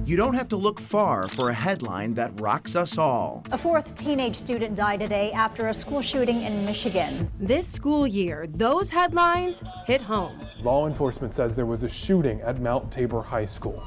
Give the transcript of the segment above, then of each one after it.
You don't have to look far for a headline that rocks us all. A fourth teenage student died today after a school shooting in Michigan. This school year, those headlines hit home. Law enforcement says there was a shooting at Mount Tabor High School.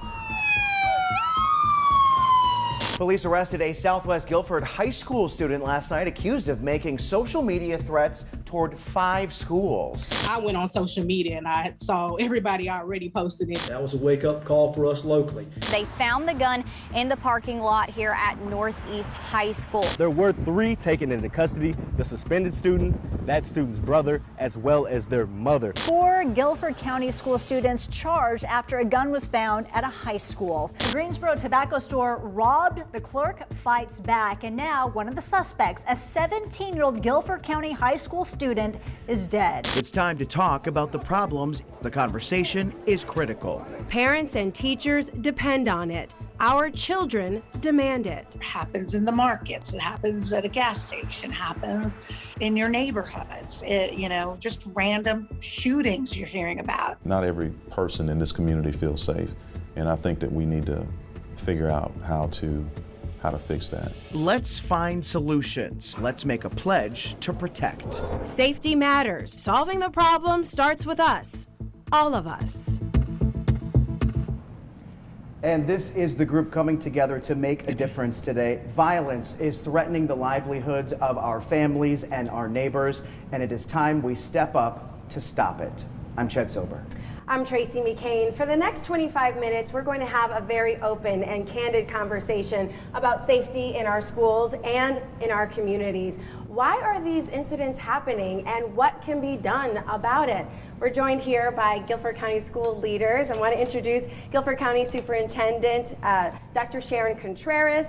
Police arrested a Southwest Guilford High School student last night accused of making social media threats toward 5 schools. I went on social media and I saw everybody already posted it. That was a wake-up call for us locally. They found the gun in the parking lot here at Northeast High School. There were 3 taken into custody: the suspended student, that student's brother, as well as their mother. 4 Guilford County School students charged after a gun was found at a high school. The Greensboro tobacco store robbed, the clerk fights back, and now one of the suspects, a 17-year-old Guilford County High School student, is dead. It's time to talk about the problems. The conversation is critical. Parents and teachers depend on it. Our children demand it. It happens in the markets, it happens at a gas station, it happens in your neighborhoods, just random shootings you're hearing about. Not every person in this community feels safe, and I think that we need to figure out how to fix that. Let's find solutions. Let's make a pledge to protect. Safety matters. Solving the problem starts with us, all of us. And this is the group coming together to make a difference today. Violence is threatening the livelihoods of our families and our neighbors, and it is time we step up to stop it. I'm Chet Silber. I'm Tracy McCain. For the next 25 minutes, we're going to have a very open and candid conversation about safety in our schools and in our communities. Why are these incidents happening and what can be done about it? We're joined here by Guilford County school leaders. I want to introduce Guilford County Superintendent Dr. Sharon Contreras.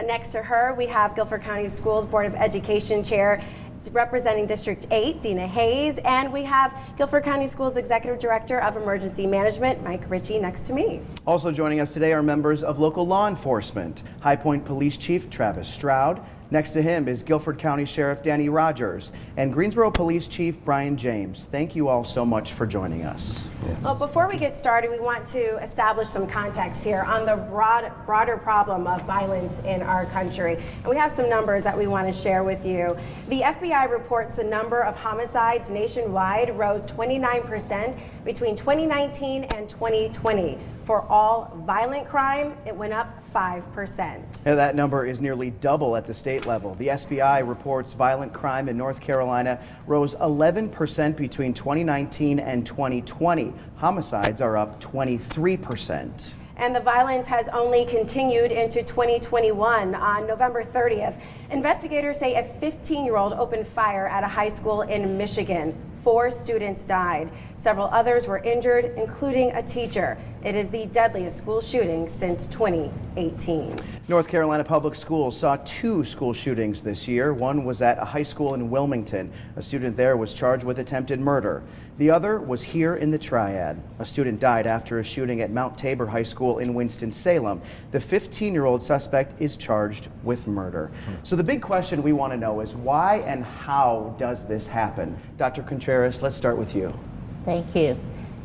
Next to her, we have Guilford County Schools Board of Education Chair representing District 8, Dina Hayes, and we have Guilford County Schools Executive Director of Emergency Management, Mike Ritchie, next to me. Also joining us today are members of local law enforcement. High Point Police Chief Travis Stroud. Next to him is Guilford County Sheriff Danny Rogers and Greensboro Police Chief Brian James. Thank you all so much for joining us. Well, before we get started, we want to establish some context here on the broader problem of violence in our country. And we have some numbers that we want to share with you. The FBI reports the number of homicides nationwide rose 29% between 2019 and 2020. For all violent crime, it went up 5%. Now, that number is nearly double at the state level. The SBI reports violent crime in North Carolina rose 11% between 2019 and 2020. Homicides are up 23%. And the violence has only continued into 2021. On November 30th, investigators say a 15-year-old opened fire at a high school in Michigan. 4 students died. Several others were injured, including a teacher. It is the deadliest school shooting since 2018. North Carolina Public Schools saw 2 school shootings this year. One was at a high school in Wilmington. A student there was charged with attempted murder. The other was here in the Triad. A student died after a shooting at Mount Tabor High School in Winston-Salem. The 15-year-old suspect is charged with murder. So the big question we want to know is why and how does this happen? Dr. Contreras, let's start with you. Thank you.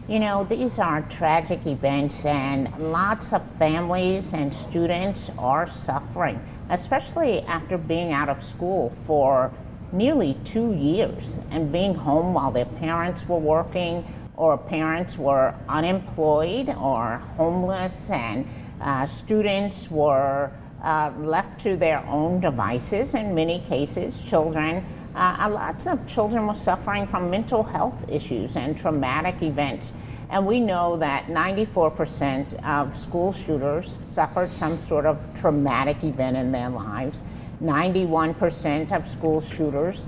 You know, these are tragic events and lots of families and students are suffering, especially after being out of school for nearly 2 years and being home while their parents were working or parents were unemployed or homeless, and students were left to their own devices. In many cases, lots of children were suffering from mental health issues and traumatic events. And we know that 94% of school shooters suffered some sort of traumatic event in their lives. 91% of school shooters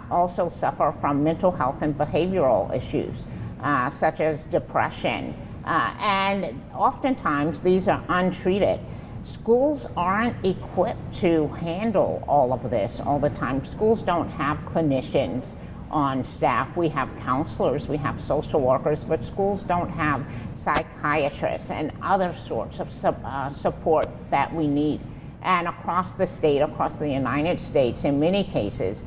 also suffer from mental health and behavioral issues, such as depression. And oftentimes these are untreated. Schools aren't equipped to handle all of this all the time. Schools don't have clinicians on staff. We have counselors, we have social workers, but schools don't have psychiatrists and other sorts of support that we need. And across the state, across the United States, in many cases,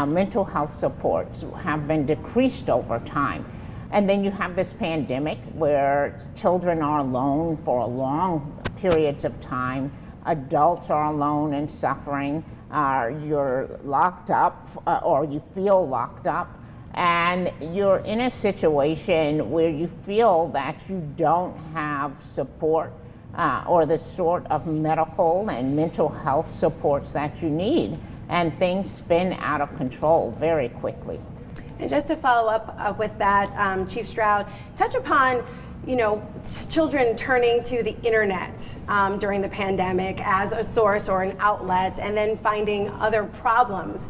mental health supports have been decreased over time. And then you have this pandemic where children are alone for a long periods of time. Adults are alone and suffering. You're locked up, or you feel locked up, and you're in a situation where you feel that you don't have support or the sort of medical and mental health supports that you need, and things spin out of control very quickly. And just to follow up with that, Chief Stroud, touch upon children turning to the internet during the pandemic as a source or an outlet, and then finding other problems.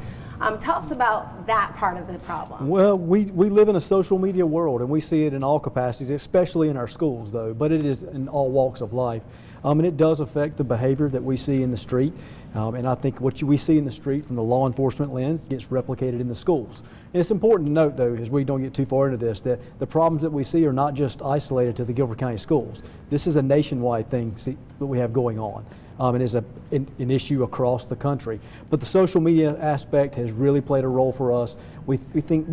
Tell us about that part of the problem. Well, we live in a social media world, and we see it in all capacities, especially in our schools, though, but it is in all walks of life. And it does affect the behavior that we see in the street. And I think what we see in the street from the law enforcement lens gets replicated in the schools. And it's important to note, though, as we don't get too far into this, that the problems that we see are not just isolated to the Guilford County Schools. This is a nationwide thing that we have going on. It is an issue across the country. But the social media aspect has really played a role for us. We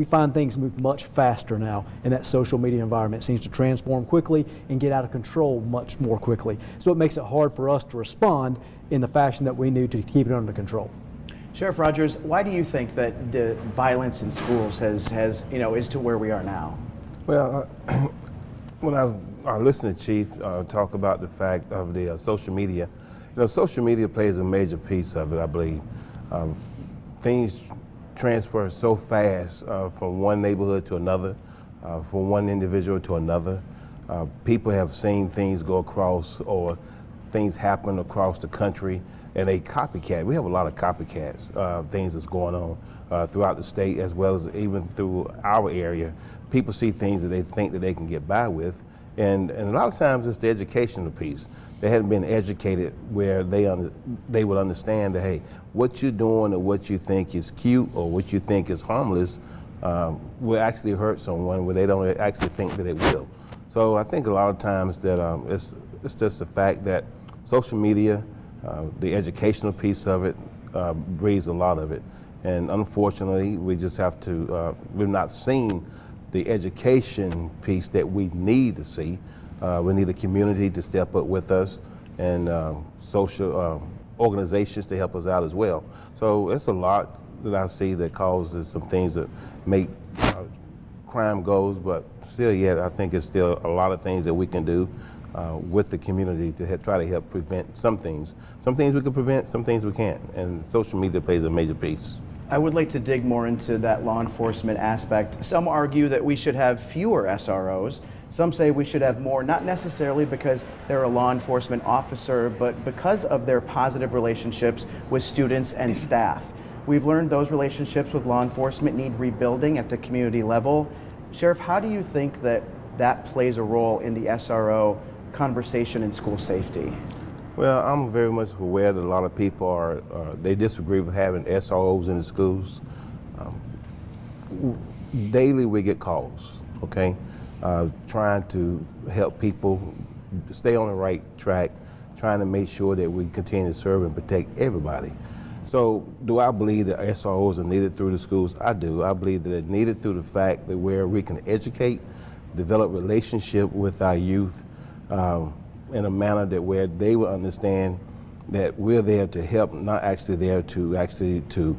find things move much faster now in that social media environment. It seems to transform quickly and get out of control much more quickly. So it makes it hard for us to respond in the fashion that we need to keep it under control. Sheriff Rogers, why do you think that the violence in schools is to where we are now? Well, when I listen to Chief talk about the fact of the social media, social media plays a major piece of it, I believe. Things transfer so fast from one neighborhood to another, from one individual to another. People have seen things go across, or things happen across the country, and they copycat. We have a lot of copycats, things that's going on throughout the state, as well as even through our area. People see things that they think that they can get by with, and a lot of times it's the educational piece. They hadn't been educated where they would understand that, hey, what you're doing or what you think is cute or what you think is harmless will actually hurt someone where they don't actually think that it will. So I think a lot of times that it's just the fact that social media, the educational piece of it, breeds a lot of it. And unfortunately, we just have to, we've not seen the education piece that we need to see. We need a community to step up with us, and social organizations to help us out as well. So it's a lot that I see that causes some things that make crime goes, but still yet I think it's still a lot of things that we can do with the community to try to help prevent some things. Some things we can prevent, some things we can't, and social media plays a major piece. I would like to dig more into that law enforcement aspect. Some argue that we should have fewer SROs. Some say we should have more, not necessarily because they're a law enforcement officer, but because of their positive relationships with students and staff. We've learned those relationships with law enforcement need rebuilding at the community level. Sheriff, how do you think that plays a role in the SRO conversation in school safety? Well, I'm very much aware that a lot of people they disagree with having SROs in the schools. Daily we get calls, okay? Trying to help people stay on the right track, trying to make sure that we continue to serve and protect everybody. So do I believe that SROs are needed through the schools? I do. I believe that they're needed through the fact that where we can educate, develop relationship with our youth in a manner that where they will understand that we're there to help, not actually there to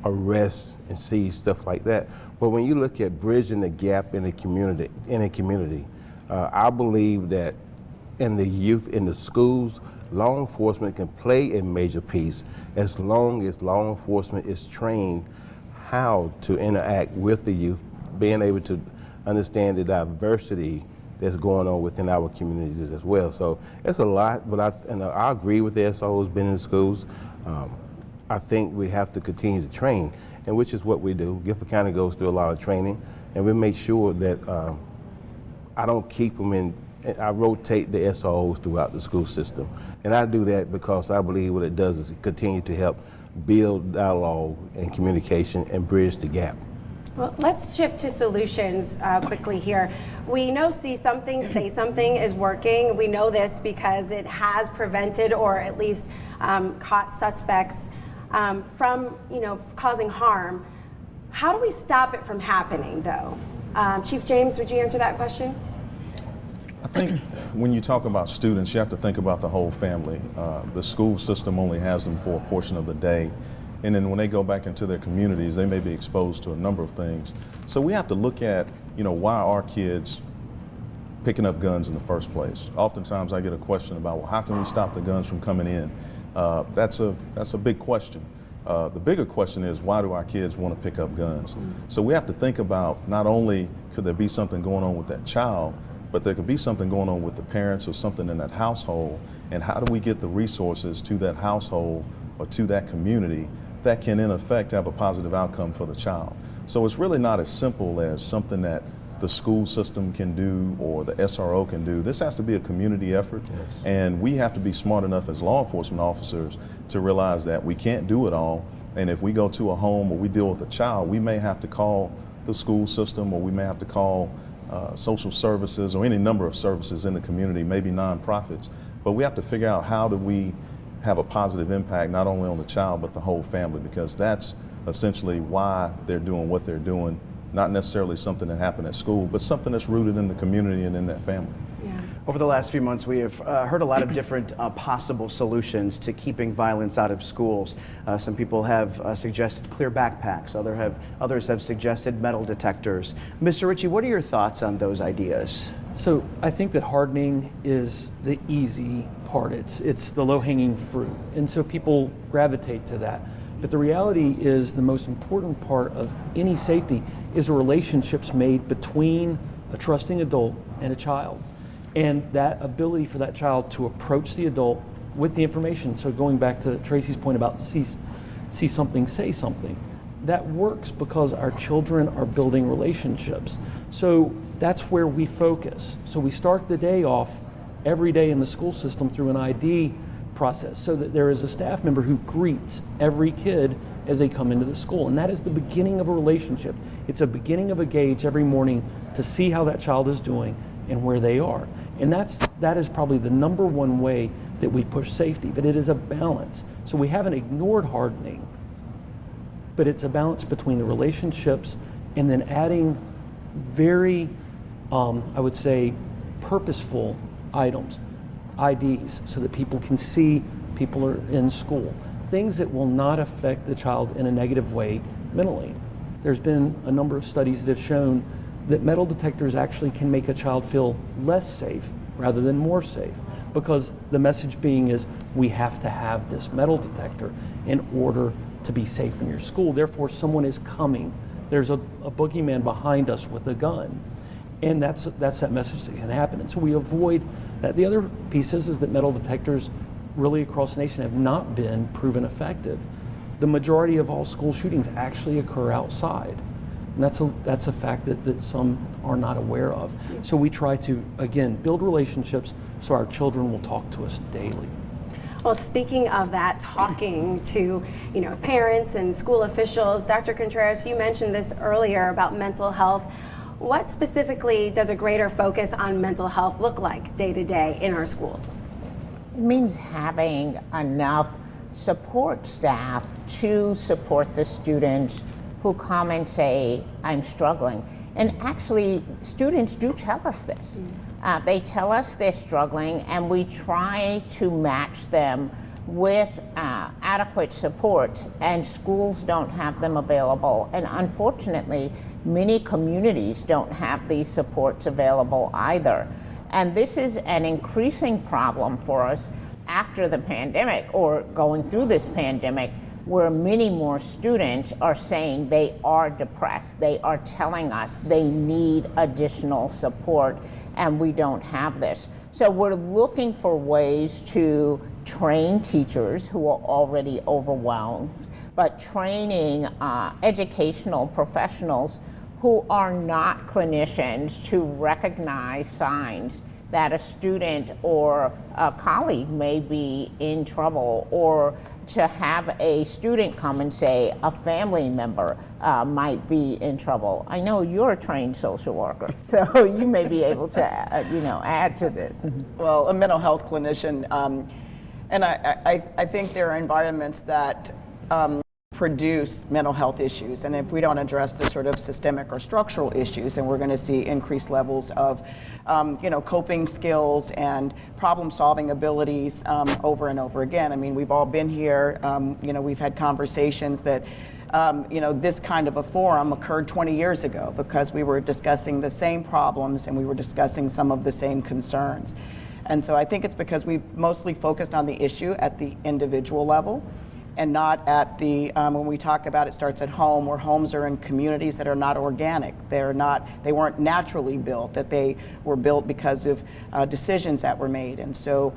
arrest and seize stuff like that. But when you look at bridging the gap in a community, I believe that in the youth, in the schools, law enforcement can play a major piece as long as law enforcement is trained how to interact with the youth, being able to understand the diversity that's going on within our communities as well. So it's a lot, but I agree with the SROs being in the schools. I think we have to continue to train, and which is what we do. Guilford County goes through a lot of training, and we make sure that I don't keep them in. I rotate the SROs throughout the school system, and I do that because I believe what it does is continue to help build dialogue and communication and bridge the gap. Well, let's shift to solutions quickly here. We know see something, say something is working. We know this because it has prevented or at least caught suspects from causing harm. How do we stop it from happening though? Chief James, would you answer that question? I think when you talk about students, you have to think about the whole family. The school system only has them for a portion of the day. And then when they go back into their communities, they may be exposed to a number of things. So we have to look at, why are kids picking up guns in the first place? Oftentimes I get a question about, well, how can we stop the guns from coming in? That's a big question. The bigger question is, why do our kids want to pick up guns? So we have to think about, not only could there be something going on with that child, but there could be something going on with the parents or something in that household, and how do we get the resources to that household or to that community that can in effect have a positive outcome for the child. So it's really not as simple as something that the school system can do or the SRO can do. This has to be a community effort, and we have to be smart enough as law enforcement officers to realize that we can't do it all, and if we go to a home or we deal with a child, we may have to call the school system, or we may have to call social services or any number of services in the community, maybe nonprofits, but we have to figure out how do we have a positive impact not only on the child but the whole family, because that's essentially why they're doing what they're doing, not necessarily something that happened at school, but something that's rooted in the community and in that family. Over the last few months, we have heard a lot of different possible solutions to keeping violence out of schools. Some people have suggested clear backpacks. Others have suggested metal detectors. Mr. Ritchie, what are your thoughts on those ideas? So I think that hardening is the easy part. It's the low-hanging fruit. And so people gravitate to that. But the reality is the most important part of any safety is the relationships made between a trusting adult and a child. And that ability for that child to approach the adult with the information. So going back to Tracy's point about see something, say something. That works because our children are building relationships. So that's where we focus. So we start the day off every day in the school system through an ID process, so that there is a staff member who greets every kid as they come into the school. And that is the beginning of a relationship. It's a beginning of a gauge every morning to see how that child is doing and where they are. And that is probably the number one way that we push safety, but it is a balance. So we haven't ignored hardening, but it's a balance between the relationships and then adding very, I would say, purposeful items, IDs, so that people can see people are in school. Things that will not affect the child in a negative way mentally. There's been a number of studies that have shown that metal detectors actually can make a child feel less safe rather than more safe, because the message being is, we have to have this metal detector in order to be safe in your school. Therefore, someone is coming. There's a boogeyman behind us with a gun. And that's that message that can happen. And so we avoid that. The other piece is that metal detectors really across the nation have not been proven effective. The majority of all school shootings actually occur outside. And that's a fact that some are not aware of. So we try to, again, build relationships so our children will talk to us daily. Well, speaking of that, talking to parents and school officials, Dr. Contreras, you mentioned this earlier about mental health. What specifically does a greater focus on mental health look like day to day in our schools? It means having enough support staff to support the students who come and say, I'm struggling. And actually, students do tell us this. They tell us they're struggling, and we try to match them with adequate supports, and schools don't have them available. And unfortunately, many communities don't have these supports available either. And this is an increasing problem for us after the pandemic, or going through this pandemic, where many more students are saying they are depressed. They are telling us they need additional support, and we don't have this. So we're looking for ways to train teachers who are already overwhelmed, but training educational professionals who are not clinicians to recognize signs that a student or a colleague may be in trouble, or to have a student come and say a family member might be in trouble. I know you're a trained social worker, so you may be able to add to this. Well, a mental health clinician, and I think there are environments that produce mental health issues. And if we don't address the sort of systemic or structural issues, then we're going to see increased levels of coping skills and problem solving abilities over and over again. I mean, we've all been here, we've had conversations that this kind of a forum occurred 20 years ago because we were discussing the same problems and we were discussing some of the same concerns. And so I think it's because we've mostly focused on the issue at the individual level and not at the, when we talk about it starts at home, where homes are in communities that are not organic. They weren't naturally built, that they were built because of decisions that were made. And so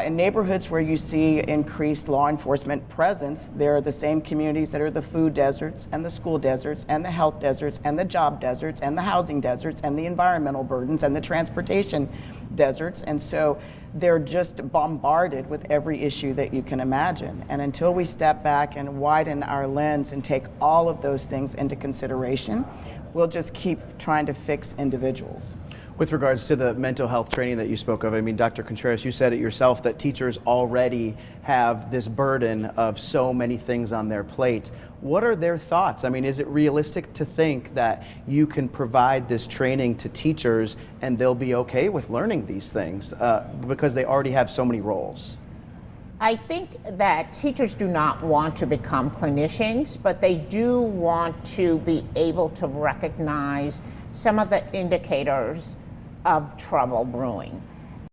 in neighborhoods where you see increased law enforcement presence, there are the same communities that are the food deserts and the school deserts and the health deserts and the job deserts and the housing deserts and the environmental burdens and the transportation deserts. And so they're just bombarded with every issue that you can imagine. And until we step back and widen our lens and take all of those things into consideration, we'll just keep trying to fix individuals. With regards to the mental health training that you spoke of, I mean, Dr. Contreras, you said it yourself that teachers already have this burden of so many things on their plate. What are their thoughts? I mean, is it realistic to think that you can provide this training to teachers and they'll be okay with learning these things because they already have so many roles? I think that teachers do not want to become clinicians, but they do want to be able to recognize some of the indicators of trouble brewing.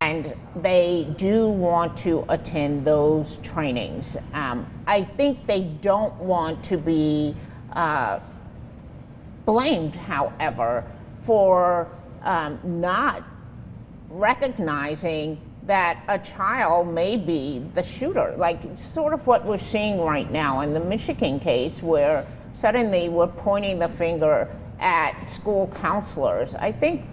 And they do want to attend those trainings. I think they don't want to be blamed, however, for not recognizing that a child may be the shooter, like sort of what we're seeing right now in the Michigan case, where suddenly we're pointing the finger at school counselors. I think,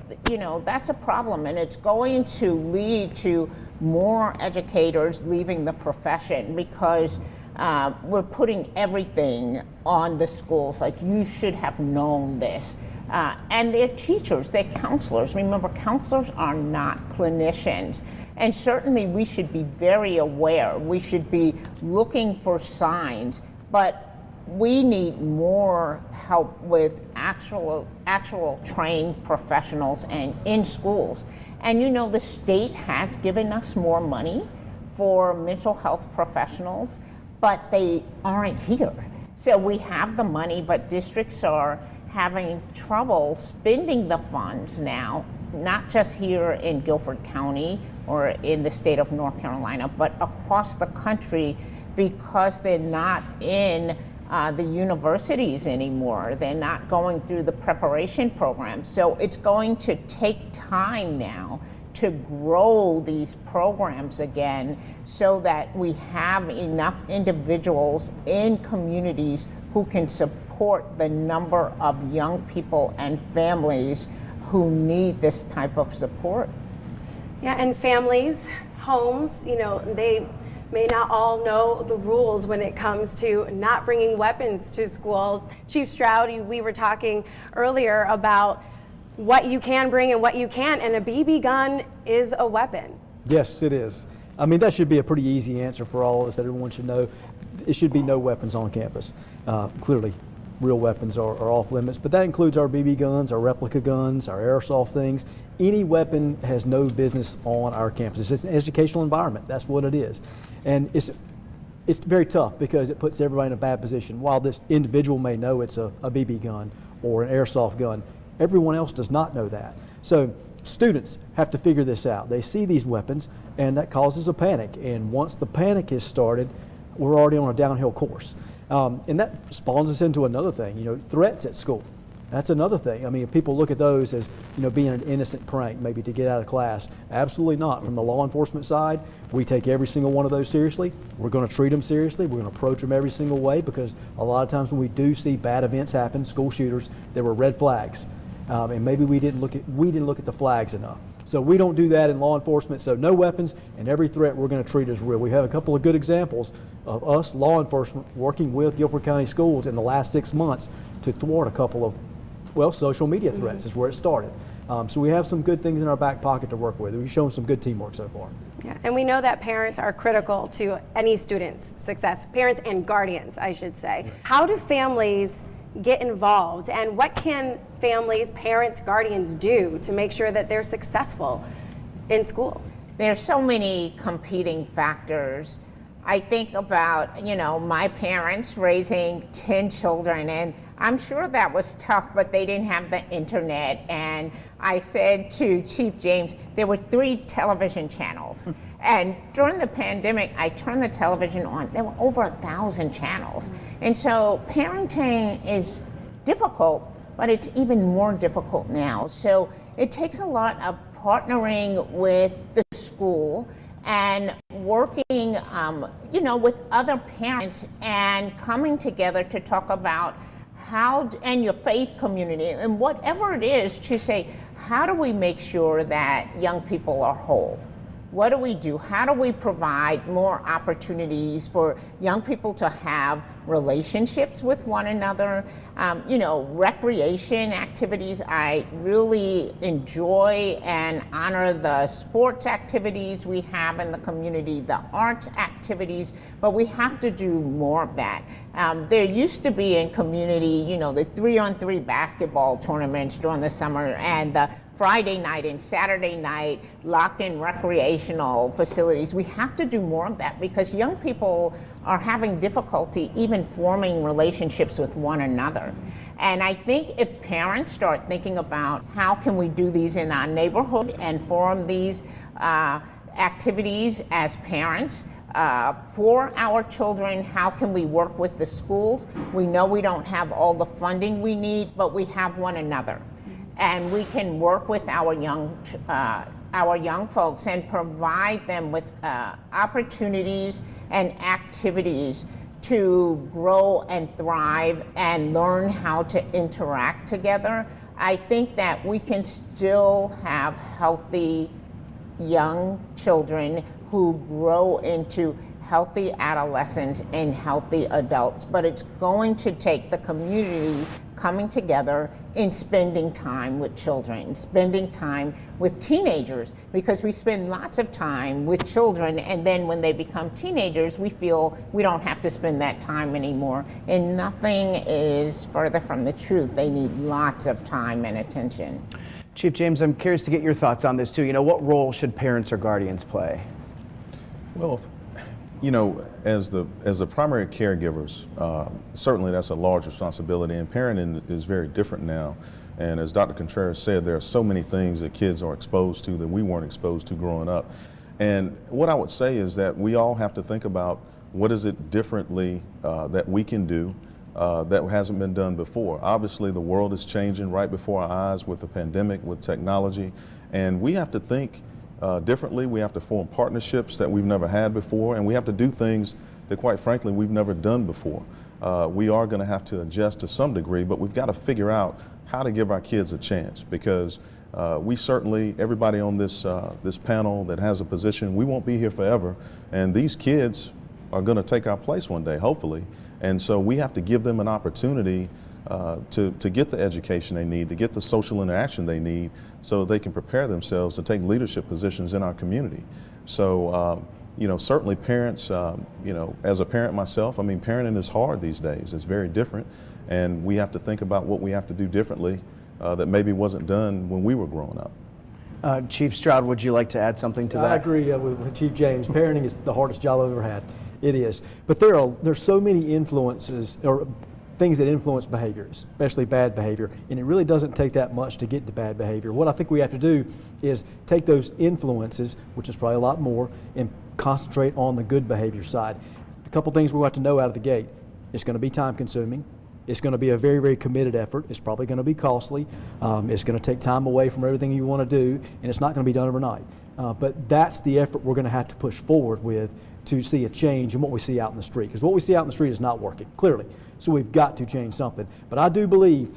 that's a problem, and it's going to lead to more educators leaving the profession because we're putting everything on the schools, like you should have known this. And they're teachers, they're counselors. Remember, counselors are not clinicians. And certainly we should be very aware. We should be looking for signs, but we need more help with actual trained professionals and in schools. And the state has given us more money for mental health professionals, but they aren't here. So we have the money, but districts are having trouble spending the funds now, not just here in Guilford County or in the state of North Carolina, but across the country because they're not in the universities anymore. They're not going through the preparation programs. So it's going to take time now to grow these programs again so that we have enough individuals in communities who can support the number of young people and families who need this type of support. Yeah, and families, homes, they may not all know the rules when it comes to not bringing weapons to school. Chief Stroud, we were talking earlier about what you can bring and what you can't, and a BB gun is a weapon. Yes, it is. I mean, that should be a pretty easy answer for all of us that everyone should know. It should be no weapons on campus. Clearly, real weapons are off limits, but that includes our BB guns, our replica guns, our airsoft things. Any weapon has no business on our campus. It's an educational environment. That's what it is. And it's very tough because it puts everybody in a bad position. While this individual may know it's a BB gun or an airsoft gun, everyone else does not know that. So students have to figure this out. They see these weapons and that causes a panic. And once the panic is started, we're already on a downhill course. And that spawns us into another thing, threats at school. That's another thing. I mean, if people look at those as, being an innocent prank, maybe to get out of class, absolutely not. From the law enforcement side, we take every single one of those seriously. We're going to treat them seriously. We're going to approach them every single way because a lot of times when we do see bad events happen, school shooters, there were red flags. And maybe we didn't look at the flags enough. So we don't do that in law enforcement. So no weapons, and every threat we're going to treat as real. We have a couple of good examples of us, law enforcement, working with Guilford County Schools in the last 6 months to thwart a couple of, social media threats is where it started. So we have some good things in our back pocket to work with. We've shown some good teamwork so far. Yeah, and we know that parents are critical to any student's success, parents and guardians, I should say. Yes. How do families get involved, and what can families, parents, guardians do to make sure that they're successful in school? There's so many competing factors. I think about, my parents raising 10 children, and I'm sure that was tough, but they didn't have the internet. And I said to Chief James, there were 3 television channels. And during the pandemic, I turned the television on. There were over 1,000 channels. And so parenting is difficult, but it's even more difficult now. So it takes a lot of partnering with the school and working, with other parents and coming together to talk about how, and your faith community, and whatever it is, to say, how do we make sure that young people are whole? What do we do? How do we provide more opportunities for young people to have relationships with one another? Recreation activities. I really enjoy and honor the sports activities we have in the community, the arts activities, but we have to do more of that. There used to be in community, the 3-on-3 basketball tournaments during the summer, and the Friday night and Saturday night locked-in recreational facilities. We have to do more of that because young people are having difficulty even forming relationships with one another. And I think if parents start thinking about how can we do these in our neighborhood and form these activities as parents, for our children, how can we work with the schools? We know we don't have all the funding we need, but we have one another. And we can work with our young folks and provide them with opportunities and activities to grow and thrive and learn how to interact together. I think that we can still have healthy young children who grow into healthy adolescents and healthy adults, but it's going to take the community coming together and spending time with children, spending time with teenagers, because we spend lots of time with children, and then when they become teenagers, we feel we don't have to spend that time anymore, and nothing is further from the truth. They need lots of time and attention. Chief James, I'm curious to get your thoughts on this too. What role should parents or guardians play? Well, as the primary caregivers, certainly that's a large responsibility, and parenting is very different now. And as Dr. Contreras said, there are so many things that kids are exposed to that we weren't exposed to growing up. And what I would say is that we all have to think about what is it differently that we can do that hasn't been done before. Obviously, the world is changing right before our eyes with the pandemic, with technology, and we have to think differently. We have to form partnerships that we've never had before, and we have to do things that, quite frankly, we've never done before. We are going to have to adjust to some degree, but we've got to figure out how to give our kids a chance, because we certainly, everybody on this panel that has a position, we won't be here forever, and these kids are going to take our place one day, hopefully. And so we have to give them an opportunity to get the education they need, to get the social interaction they need, so they can prepare themselves to take leadership positions in our community. So, certainly parents, as a parent myself, parenting is hard these days. It's very different, and we have to think about what we have to do differently that maybe wasn't done when we were growing up. Chief Stroud, would you like to add something to that? I agree with Chief James. Parenting is the hardest job I've ever had. It is. But there's so many influences, or things that influence behaviors, especially bad behavior, and it really doesn't take that much to get to bad behavior. What I think we have to do is take those influences, which is probably a lot more, and concentrate on the good behavior side. A couple things we have to know out of the gate. It's going to be time consuming. It's going to be a very, very committed effort. It's probably going to be costly. It's going to take time away from everything you want to do, and it's not going to be done overnight. But that's the effort we're going to have to push forward with to see a change in what we see out in the street. Because what we see out in the street is not working, clearly. So we've got to change something. But I do believe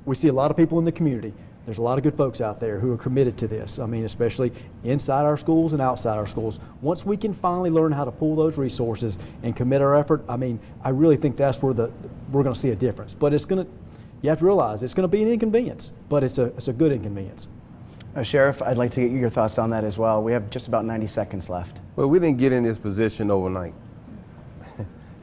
we see a lot of people in the community. There's a lot of good folks out there who are committed to this. Especially inside our schools and outside our schools. Once we can finally learn how to pull those resources and commit our effort, I really think that's where we're going to see a difference. But it's going you have to realize it's going to be an inconvenience, but it's a good inconvenience. Sheriff, I'd like to get your thoughts on that as well. We have just about 90 seconds left. Well, we didn't get in this position overnight.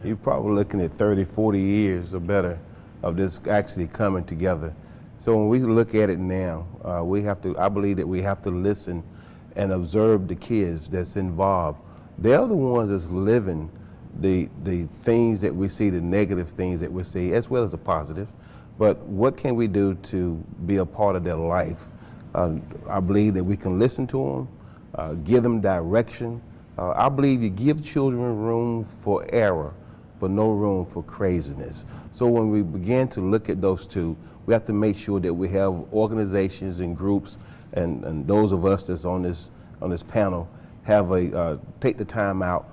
You're probably looking at 30, 40 years or better of this actually coming together. So when we look at it now, I believe that we have to listen and observe the kids that's involved. They're the ones that's living the things that we see, the negative things that we see, as well as the positive. But what can we do to be a part of their life? I believe that we can listen to them, give them direction. I believe you give children room for error, but no room for craziness. So when we begin to look at those two, we have to make sure that we have organizations and groups, and those of us that's on this panel have take the time out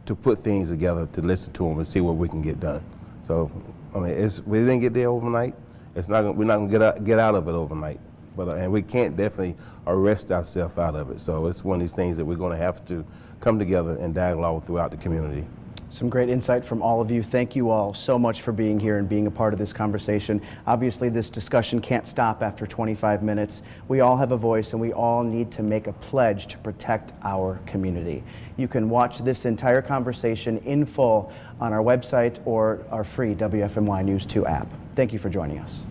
to put things together, to listen to them and see what we can get done. So, I mean, we didn't get there overnight. We're not going to get out of it overnight. But and we can't definitely arrest ourselves out of it. So it's one of these things that we're going to have to come together and dialogue throughout the community. Some great insight from all of you. Thank you all so much for being here and being a part of this conversation. Obviously, this discussion can't stop after 25 minutes. We all have a voice, and we all need to make a pledge to protect our community. You can watch this entire conversation in full on our website or our free WFMY News 2 app. Thank you for joining us.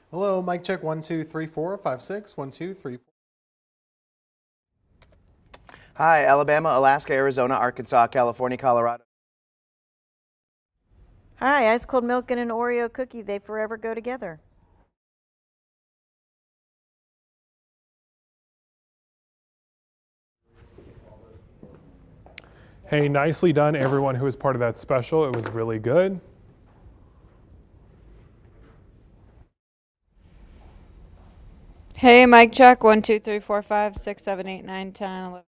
Hello, mic check 1 2 3 4 5 6 1 2 3 4. Hi, Alabama, Alaska, Arizona, Arkansas, California, Colorado. Hi, ice cold milk and an Oreo cookie, they forever go together. Hey, nicely done everyone who was part of that special. It was really good. Hey, mic check 1 2 3 4 5 6 7 8 9 10 11.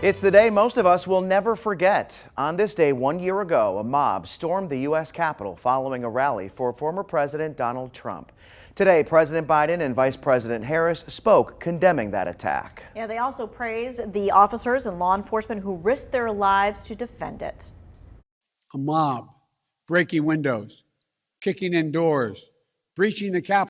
It's the day most of us will never forget. On this day 1 year ago, a mob stormed the U.S. Capitol following a rally for former President Donald Trump. Today, President Biden and Vice President Harris spoke condemning that attack. Yeah, they also praised the officers and law enforcement who risked their lives to defend it. A mob breaking windows, kicking in doors, breaching the Capitol.